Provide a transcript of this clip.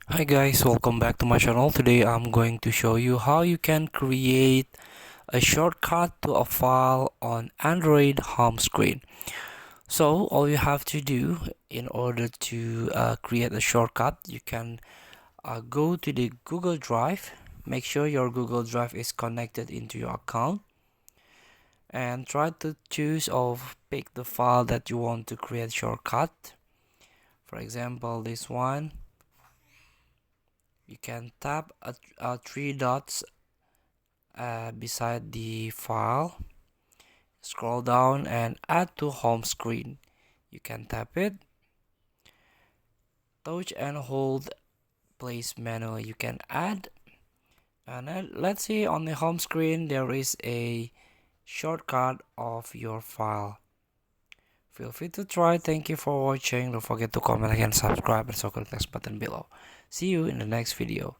Hi guys, welcome back to my channel. Today I'm going to show you how you can create a shortcut to a file on Android home screen. So all you have to do in order to create a shortcut, you can go to the Google Drive. Make sure your Google Drive is connected into your account and try to choose or pick the file that you want to create shortcut. For example, this one. You can tap three dots beside the file, scroll down and add to home screen. You can tap it, touch and hold place menu. You can add, and then let's see on the home screen there is a shortcut of your file. Feel free to try. Thank you for watching. Don't forget to comment, like, and subscribe, and so click the next button below. See you in the next video.